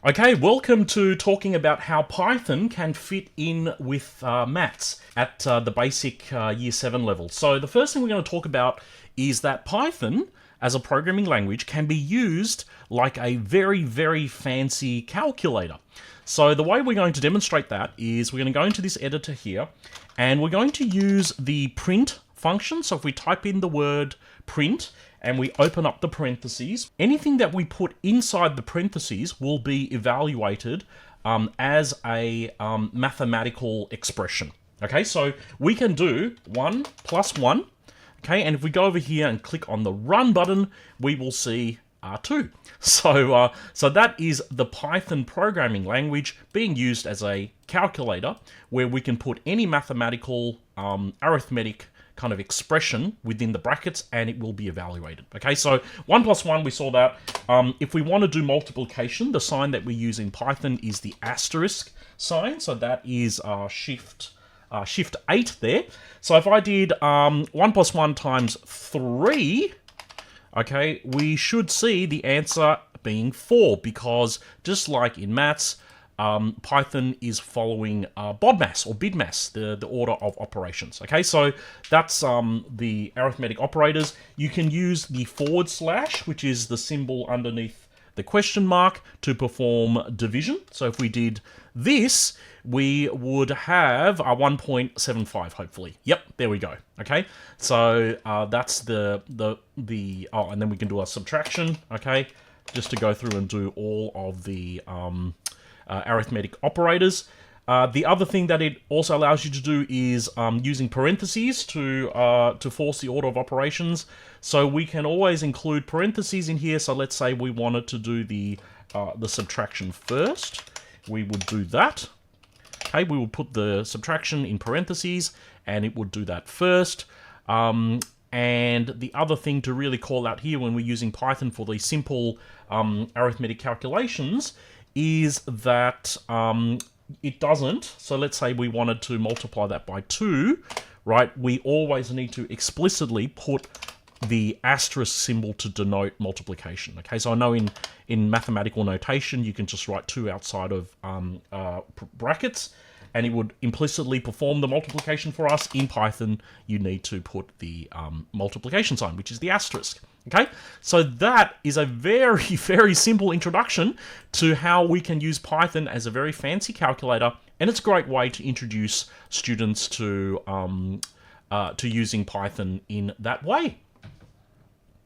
Okay, welcome to talking about how Python can fit in with maths at the basic Year 7 level. So the first thing we're going to talk about is that Python, as a programming language, can be used like a very, very fancy calculator. So the way we're going to demonstrate that is we're going to go into this editor here, and we're going to use the print function. So if we type in the word print, and we open up the parentheses, anything that we put inside the parentheses will be evaluated as a mathematical expression. Okay, so we can do 1 plus 1. Okay, and if we go over here and click on the run button, we will see 2. So that is the Python programming language being used as a calculator where we can put any mathematical arithmetic kind of expression within the brackets and it will be evaluated. Okay, so 1 plus 1, we saw that. If we want to do multiplication, the sign that we use in Python is the asterisk sign. So that is shift 8 there. So if I did 1 plus 1 times 3, okay, we should see the answer being 4 because just like in maths, Python is following BODMAS or BIDMAS, the order of operations. Okay, so that's the arithmetic operators. You can use the /, which is the symbol underneath the question mark, to perform division. So if we did this, we would have a 1.75, hopefully. Yep, there we go. Okay, so that's the and then we can do a subtraction. Okay, just to go through and do all of the arithmetic operators. The other thing that it also allows you to do is using parentheses to force the order of operations. So we can always include parentheses in here. So let's say we wanted to do the subtraction first. We would do that. Okay, we would put the subtraction in parentheses, and it would do that first. And the other thing to really call out here when we're using Python for these simple arithmetic calculations is that it doesn't. So let's say we wanted to multiply that by 2, right? We always need to explicitly put the asterisk symbol to denote multiplication. Okay, so I know in mathematical notation, you can just write 2 outside of brackets, and it would implicitly perform the multiplication for us. In Python, you need to put the multiplication sign, which is the asterisk. Okay, so that is a very, very simple introduction to how we can use Python as a very fancy calculator, and it's a great way to introduce students to using Python in that way.